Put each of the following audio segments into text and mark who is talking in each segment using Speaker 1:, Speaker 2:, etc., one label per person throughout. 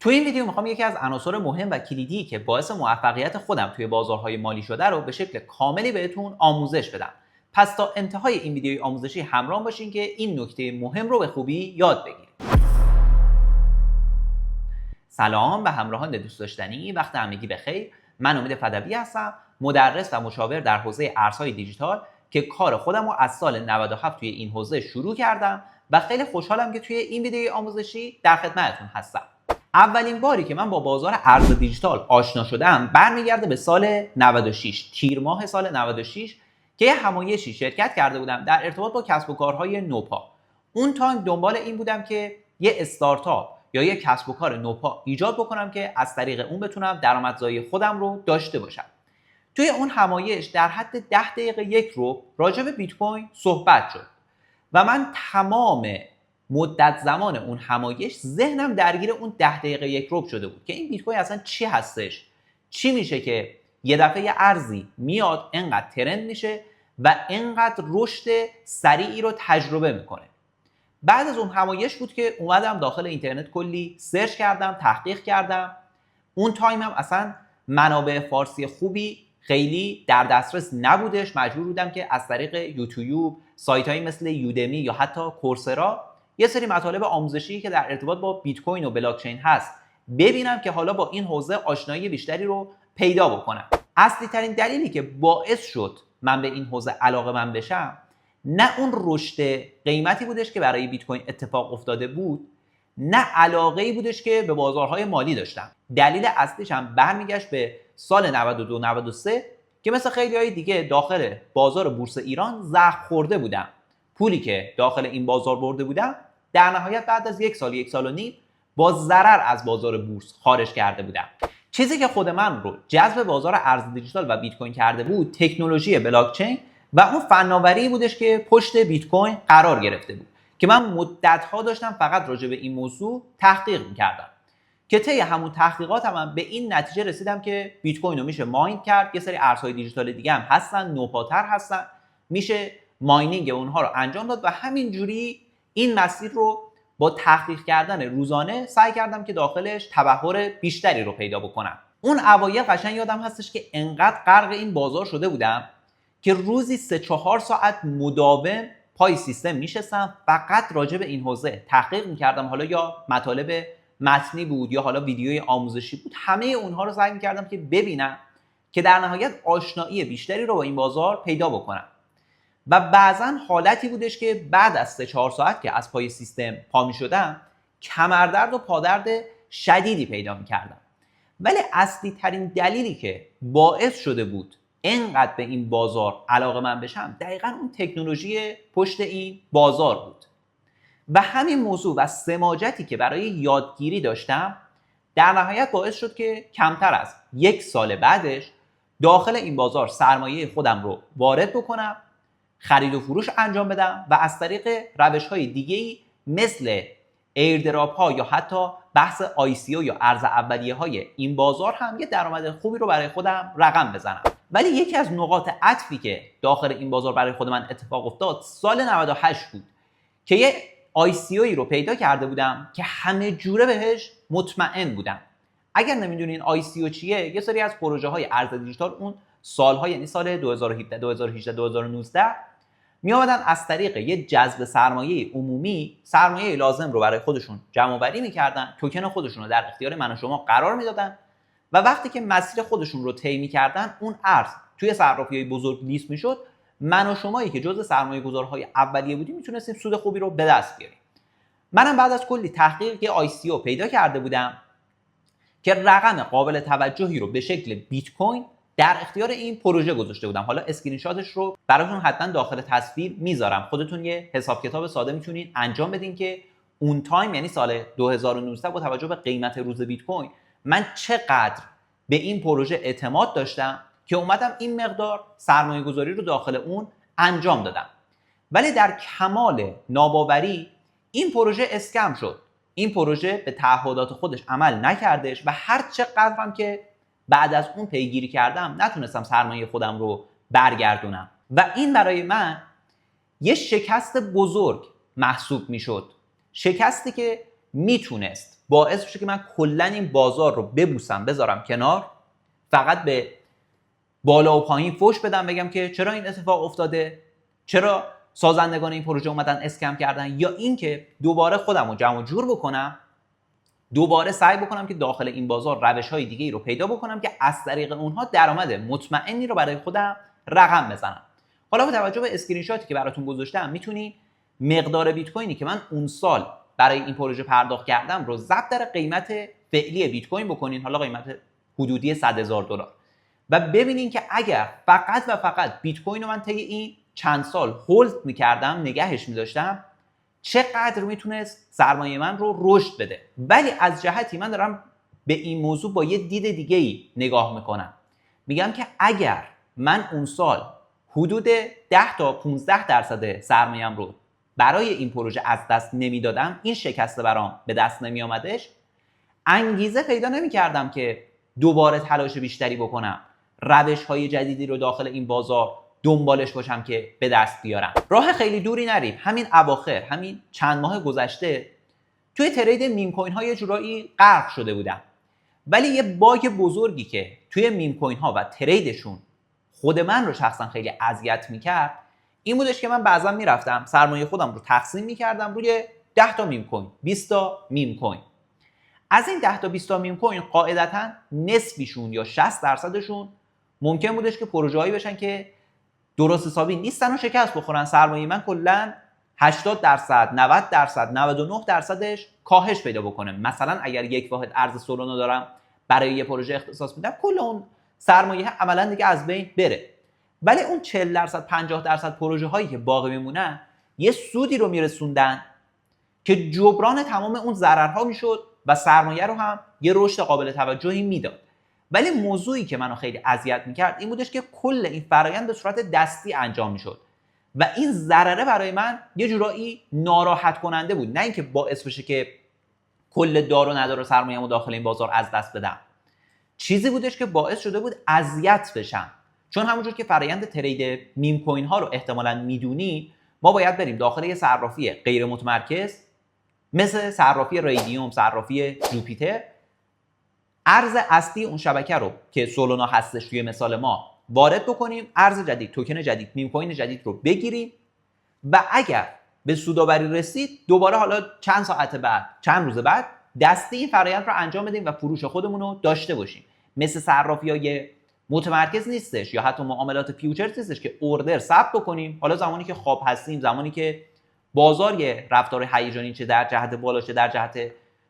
Speaker 1: تو این ویدیو میخوام یکی از عناصر مهم و کلیدی که باعث موفقیت خودم توی بازارهای مالی شده رو به شکل کاملی بهتون آموزش بدم. پس تا انتهای این ویدیوی آموزشی همراه باشین که این نکته مهم رو به خوبی یاد بگیرید. سلام به همراهان دوست داشتنی، وقت همگی بخیر. من امید فدوی هستم، مدرس و مشاور در حوزه ارزهای دیجیتال که کار خودم رو از سال 97 توی این حوزه شروع کردم و خیلی خوشحالم که توی این ویدیوی آموزشی در خدمتتون هستم. اولین باری که من با بازار ارز دیجیتال آشنا شدم برمیگرده به سال 96، تیر ماه سال 96، که یه همایشی شرکت کرده بودم در ارتباط با کسب و کارهای نوپا. اون تایم دنبال این بودم که یه استارتاپ یا یه کسب و کار نوپا ایجاد بکنم که از طریق اون بتونم درآمدزایی خودم رو داشته باشم. توی اون همایش در حد 10 دقیقه یک رو راجع به بیت کوین صحبت شد و من تمام مدت زمان اون همایش ذهنم درگیر اون 10 دقیقه یک ربع شده بود که این بیت کوین اصلا چی هستش، چی میشه که یه دفعه یه ارزی میاد انقدر ترند میشه و انقدر رشد سریعی رو تجربه میکنه. بعد از اون همایش بود که اومدم داخل اینترنت کلی سرچ کردم، تحقیق کردم. اون تایم هم اصلا منابع فارسی خوبی خیلی در دسترس نبودش، مجبور بودم که از طریق یوتیوب، سایت‌هایی مثل یودمی یا حتی کورسرا یه سری مطالب آموزشی که در ارتباط با بیت کوین و بلاک چین هست ببینم که حالا با این حوزه آشنایی بیشتری رو پیدا بکنم. اصلی ترین دلیلی که باعث شد من به این حوزه علاقه‌مند بشم نه اون رشد قیمتی بودش که برای بیت کوین اتفاق افتاده بود، نه علاقه‌ای بودش که به بازارهای مالی داشتم. دلیل اصلیش هم برمیگشت به سال 92 93 که مثل خیلی‌های دیگه داخل بازار بورس ایران زخم خورده بودم. پولی که داخل این بازار برده بودم در نهایت بعد از یک سال و نیم با ضرر از بازار بورس خارج کرده بودم. چیزی که خود من رو جذب بازار ارز دیجیتال و بیت کوین کرده بود تکنولوژی بلاک چین و اون فناوری بودش که پشت بیت کوین قرار گرفته بود که من مدت‌ها داشتم فقط راجع به این موضوع تحقیق می‌کردم که طی همون تحقیقاتم هم به این نتیجه رسیدم که بیت کوین رو میشه ماین کرد. یه سری ارزهای دیجیتال دیگه هم هستن، نوپاتر هستن، میشه ماینینگ اونها رو انجام داد و همینجوری این مسیر رو با تحقیق کردن روزانه سعی کردم که داخلش تبحر بیشتری رو پیدا بکنم. اون اوایل قشنگ یادم هستش که انقدر غرق این بازار شده بودم که روزی 3-4 ساعت مداوم پای سیستم میشستم فقط راجع به این حوزه تحقیق میکردم. حالا یا مطالب متنی بود یا حالا ویدیوی آموزشی بود، همه اونها رو سعی میکردم که ببینم که در نهایت آشنایی بیشتری رو با این بازار پیدا بکنم. و بعضا حالتی بودش که بعد از 3-4 ساعت که از پای سیستم پا می شدم کمردرد و پادرد شدیدی پیدا می کردم. ولی اصلی ترین دلیلی که باعث شده بود اینقدر به این بازار علاقه من بشم دقیقا اون تکنولوژی پشت این بازار بود و همین موضوع و سماجتی که برای یادگیری داشتم در نهایت باعث شد که کمتر از 1 سال بعدش داخل این بازار سرمایه خودم رو وارد بکنم، خرید و فروش انجام بدم و از طریق روش‌های دیگه‌ای مثل ایردراپ ها یا حتی بحث ICO یا ارز اولیه‌های این بازار هم یه درآمد خوبی رو برای خودم رقم بزنم. ولی یکی از نقاط عطفی که داخل این بازار برای خود من اتفاق افتاد سال 98 بود که یه ICO رو پیدا کرده بودم که همه جوره بهش مطمئن بودم. اگر نمیدونین ICO چیه، یه سری از پروژه‌های ارز دیجیتال اون سال‌ها یعنی سال 2017 2018 2019 می آمدن از طریق یه جذب سرمایه عمومی سرمایه لازم رو برای خودشون جمع آوری می‌کردن، توکن خودشون رو در اختیار من و شما قرار میدادن و وقتی که مسیر خودشون رو طی می‌کردن اون ارز توی صرافی‌های بزرگ لیست میشد، من و شمایی که جزء سرمایه‌گذارهای اولیه بودیم میتونستیم سود خوبی رو به دست بیاریم. منم بعد از کلی تحقیق یه ICO پیدا کرده بودم که رقم قابل توجهی رو به شکل بیت کوین در اختیار این پروژه گذاشته بودم. حالا اسکرین شاتش رو براتون حتما داخل تصویر میذارم، خودتون یه حساب کتاب ساده میتونید انجام بدین که اون تایم یعنی سال 2019 با توجه به قیمت روز بیت کوین من چقدر به این پروژه اعتماد داشتم که اومدم این مقدار سرمایه گذاری رو داخل اون انجام دادم. ولی در کمال ناباوری این پروژه اسکم شد. این پروژه به تعهدات خودش عمل نکردش و هر چقدر هم که بعد از اون پیگیری کردم نتونستم سرمایه خودم رو برگردونم و این برای من یه شکست بزرگ محسوب میشد. شکستی که میتونست باعث بشه که من کلا این بازار رو ببوسم بذارم کنار، فقط به بالا و پایین فوش بدم، بگم که چرا این اتفاق افتاده، چرا سازندگان این پروژه اومدن اسکم کردن، یا اینکه دوباره خودم رو جمع جور بکنم، دوباره سعی بکنم که داخل این بازار روش‌های دیگه‌ای رو پیدا بکنم که از طریق اونها درآمد مطمئنی رو برای خودم رقم بزنم. حالا با توجه به اسکرین شاتی که براتون گذاشتم میتونی مقدار بیت کوینی که من اون سال برای این پروژه پرداخت کردم رو ضرب در قیمت فعلی بیت کوین بکنین، حالا قیمت حدودی $100,000، و ببینین که اگر فقط و فقط بیت کوین رو من طی این چند سال هولد می‌کردم، نگهش می‌داشتم، چقدر میتونست سرمایه من رو رشد بده. ولی از جهتی من دارم به این موضوع با یه دید دیگه ای نگاه میکنم. میگم که اگر من اون سال حدود 10 تا 15% سرمایه‌ام رو برای این پروژه از دست نمیدادم، این شکسته برام به دست نمی آمدش، انگیزه پیدا نمی‌کردم که دوباره تلاش بیشتری بکنم، روش‌های جدیدی رو داخل این بازار دنبالش باشم که به دست بیارم. راه خیلی دوری نریم، همین اواخر، همین چند ماه گذشته توی ترید میم کوین ها یه جورایی غرق شده بودم. ولی یه باگ بزرگی که توی میم کوین ها و تریدشون خود من رو شخصا خیلی اذیت میکرد این بودش که من بعضا میرفتم سرمایه خودم رو تقسیم میکردم روی 10 تا میم کوین، 20 تا میم کوین. از این 10 تا 20 تا میم کوین قاعدتا نصفیشون یا 60%شون ممکن بودش که پروژه‌ای بشن که درست حسابی نیستن و شکست بخورن. سرمایه من کلا 80%، 90%، 99%ش کاهش پیدا بکنه. مثلا اگر یک واحد ارز سولانا دارم برای یه پروژه اختصاص میدم، کل اون سرمایه عملا دیگه از بین بره. ولی اون 40%، 50% پروژه هایی که باقی میمونن یه سودی رو میرسوندن که جبران تمام اون ضررها میشد و سرمایه رو هم یه رشد قابل توجهی میداد. ولی موضوعی که منو خیلی اذیت میکرد این بودش که کل این فرآیند به صورت دستی انجام میشد و این ضرره برای من یه جورایی ناراحت کننده بود. نه اینکه باعث بشه که کل دار و ندار و سرمایه‌مو داخل این بازار از دست بدم، چیزی بودش که باعث شده بود اذیت بشم. چون همونجور که فرآیند ترید میم کوین ها رو احتمالاً میدونی، ما باید بریم داخل یه صرافی غیر متمرکز مثل صرافی ریدیوم، صرافی جوپیتر، ارز اصلی اون شبکه رو که سولانا هستش توی مثال ما وارد بکنیم، ارز جدید، توکن جدید، میم کوین جدید رو بگیریم و اگر به سودآوری رسید دوباره حالا چند ساعت بعد، چند روز بعد دستی این فرآیند رو انجام بدیم و فروش خودمون رو داشته باشیم. مثل صرافی‌های متمرکز نیستش یا حتی معاملات فیوچرز نیستش که اوردر ثبت بکنیم، حالا زمانی که خواب هستیم، زمانی که بازار یه رفتار هیجانی چه در جهت بالا چه در جهت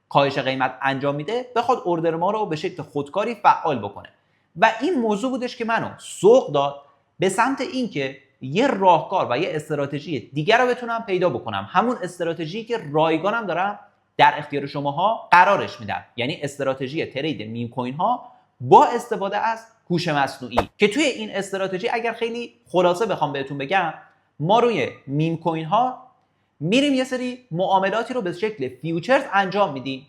Speaker 1: کاهش قیمت انجام میده، بخواد اوردر ما رو به شکل خودکاری فعال بکنه. و این موضوع بودش که منو سوق داد به سمت اینکه یه راهکار و یه استراتژی دیگر رو بتونم پیدا بکنم، همون استراتژی که رایگانم دارم در اختیار شماها قرارش میدم، یعنی استراتژی ترید میم کوین ها با استفاده از هوش مصنوعی. که توی این استراتژی اگر خیلی خلاصه بخوام بهتون بگم، ما روی میم کوین ها میریم یه سری معاملاتی رو به شکل فیوچرز انجام میدیم،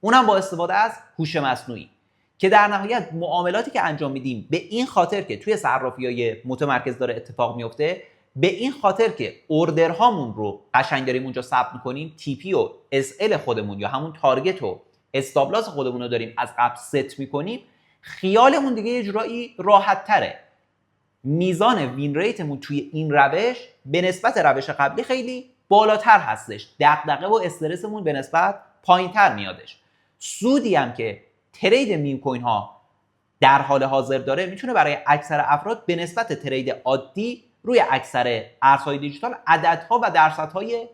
Speaker 1: اونم با استفاده از هوش مصنوعی، که در نهایت معاملاتی که انجام میدیم به این خاطر که توی صرافی‌های متمرکز داره اتفاق میفته، به این خاطر که اوردرهامون رو قشنگ داریم اونجا ثبت می‌کنیم، تی پی و اس ال خودمون یا همون تارگت و استاپ لاس خودمون رو داریم از قبل ست می‌کنیم، خیالمون دیگه یه جورایی راحت‌تره. میزان وین ریتمون توی این روش به نسبت روش قبلی خیلی بالاتر هستش، دغدغه و استرسمون به نسبت پایینتر میادش. سودی هم که ترید میم کوین ها در حال حاضر داره میتونه برای اکثر افراد به نسبت ترید عادی روی اکثر ارزهای دیجیتال عددها و درصدهای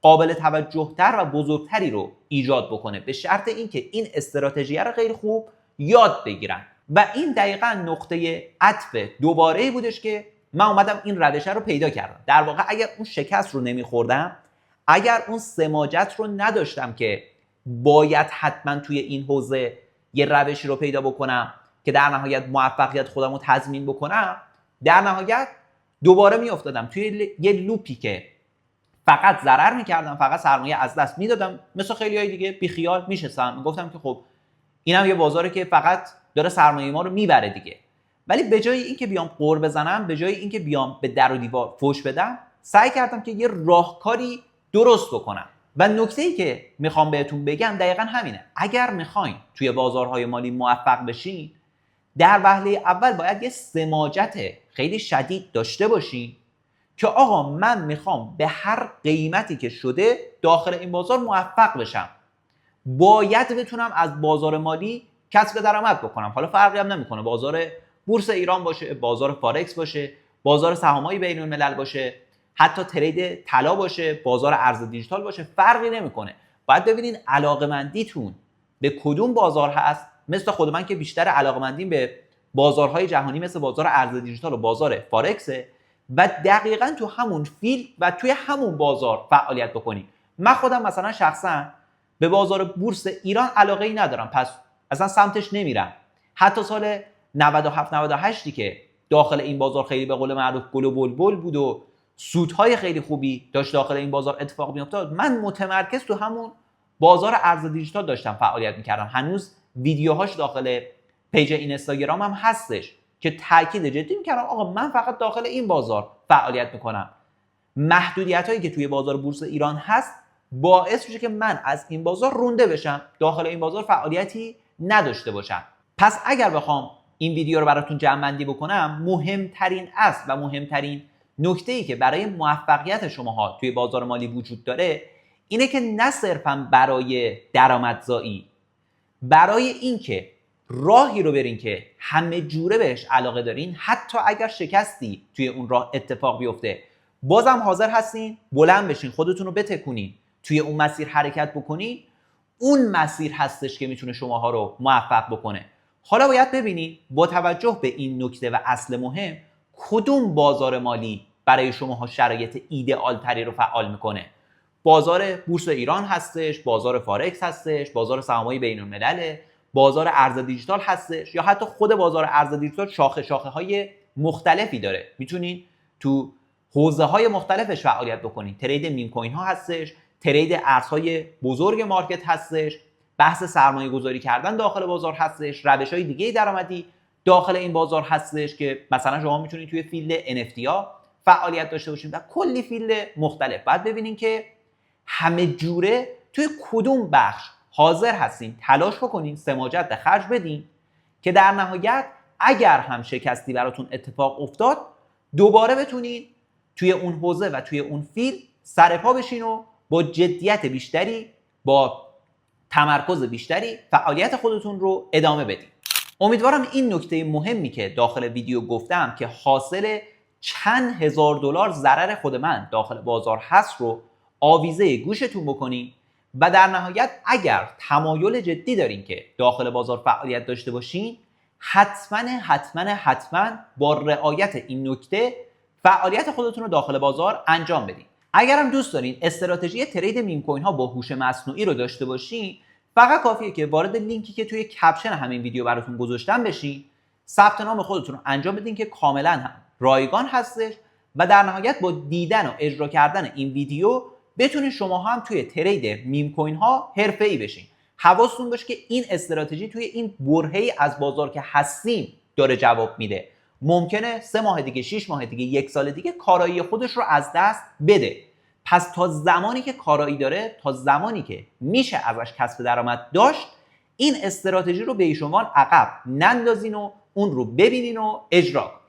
Speaker 1: قابل توجهتر و بزرگتری رو ایجاد بکنه، به شرط اینکه این استراتژی رو خیلی خوب یاد بگیرن. و این دقیقاً نقطه عطف دوباره‌ای بودش که من اومدم این روش رو پیدا کردم. در واقع اگر اون شکست رو نمیخوردم، اگر اون سماجت رو نداشتم که باید حتما توی این حوزه یه روشی رو پیدا بکنم که در نهایت موفقیت خودم رو تضمین بکنم، در نهایت دوباره میافتادم توی یه لوپی که فقط ضرر میکردم، فقط سرمایه از دست میدادم، مثل خیلی های دیگه بیخیال میشستم، میگفتم که خب اینم یه بازاره که فقط داره سرمایه ما رو میبره دیگه. ولی به جای اینکه بیام قور بزنم، به جای اینکه بیام به در و دیوار فوش بدم، سعی کردم که یه راهکاری درست بکنم. و نکته‌ای که میخوام بهتون بگم دقیقا همینه. اگر میخواین توی بازارهای مالی موفق بشین، در وهله اول باید یه سماجت خیلی شدید داشته باشین که آقا من میخوام به هر قیمتی که شده داخل این بازار موفق بشم. باید بتونم از بازار مالی کسب درآمد بکنم. حالا فرقی هم نمیکنه بازار بورس ایران باشه، بازار فارکس باشه، بازار سهام‌های بین‌الملل باشه، حتی ترید طلا باشه، بازار ارز دیجیتال باشه، فرقی نمیکنه. باید ببینین علاقه‌مندیتون به کدوم بازار هست. مثل خود من که بیشتر علاقه‌مندیم به بازارهای جهانی مثل بازار ارز دیجیتال و بازار فارکسه و دقیقاً تو همون فیلد و توی همون بازار فعالیت بکنید. من خودم مثلا شخصا به بازار بورس ایران علاقه ای ندارم، پس اصلا سمتش نمیرم. حتی سال 97 98 که داخل این بازار خیلی به قول معروف گل و بلبل بود و سودهای خیلی خوبی داشت داخل این بازار اتفاق میافتاد، من متمرکز تو همون بازار ارز دیجیتال داشتم فعالیت میکردم. هنوز ویدیوهاش داخل پیج اینستاگرام هم هستش که تاکید جدی میکردم آقا من فقط داخل این بازار فعالیت میکنم. محدودیت هایی که توی بازار بورس ایران هست باعث میشه که من از این بازار رونده بشم، داخل این بازار فعالیتی نداشته باشم. پس اگر بخوام این ویدیو رو براتون جمع‌بندی بکنم، مهمترین اصل و مهمترین نکته‌ای که برای موفقیت شماها توی بازار مالی وجود داره اینه که نه صرفاً برای درآمدزایی، برای اینکه راهی رو برین که همه جوره بهش علاقه دارین، حتی اگر شکستی توی اون راه اتفاق بیفته بازم حاضر هستین بلند بشین، خودتون رو بتکونین، توی اون مسیر حرکت بکنین، اون مسیر هستش که میتونه شماها رو موفق بکنه. حالا باید ببینید با توجه به این نکته و اصل مهم کدوم بازار مالی برای شماها شرایط ایدئال تری رو فعال میکنه. بازار بورس ایران هستش، بازار فارکس هستش، بازار سهام‌های بین‌الملل، بازار ارز دیجیتال هستش، یا حتی خود بازار ارز دیجیتال شاخه های مختلفی داره، میتونین تو حوزه های مختلفش فعالیت بکنین. ترید میم کوین ها هستش، ترید ارزهای بزرگ مارکت هستش، بحث سرمایه گذاری کردن داخل بازار هستش، روش های دیگه درآمدی داخل این بازار هستش که مثلا شما میتونید توی فیلد NFT ها فعالیت داشته باشین و کلی فیلد مختلف. بعد ببینین که همه جوره توی کدوم بخش حاضر هستین تلاش بکنین، سماجت به خرج بدین که در نهایت اگر هم شکستی براتون اتفاق افتاد دوباره بتونین توی اون حوزه و توی اون فیلد سرپا بشین و با جدیت بیشتری، با تمرکز بیشتری فعالیت خودتون رو ادامه بدین. امیدوارم این نکته مهمی که داخل ویدیو گفتم که حاصل چند هزار دلار ضرر خود من داخل بازار هست رو آویزه گوشتون بکنین و در نهایت اگر تمایل جدی دارین که داخل بازار فعالیت داشته باشین، حتما با رعایت این نکته فعالیت خودتون رو داخل بازار انجام بدین. اگر هم دوست دارین استراتژی ترید میم کوین ها با هوش مصنوعی رو داشته باشین، فقط کافیه که وارد لینکی که توی کپشن همین ویدیو براتون گذاشتم بشین، ثبت نام خودتون رو انجام بدین که کاملا هم رایگان هستش و در نهایت با دیدن و اجرا کردن این ویدیو بتونید شما هم توی ترید میم کوین ها حرفه‌ای بشین. حواستون باشه که این استراتژی توی این برهه‌ای از بازار که هستیم داره جواب میده. ممکنه 3 ماه دیگه، 6 ماه دیگه، 1 سال دیگه کارایی خودش رو از دست بده. پس تا زمانی که کارایی داره، تا زمانی که میشه ازش کسب درآمد داشت، این استراتژی رو به شما عقب نندازین و اون رو ببینین و اجرا کنین.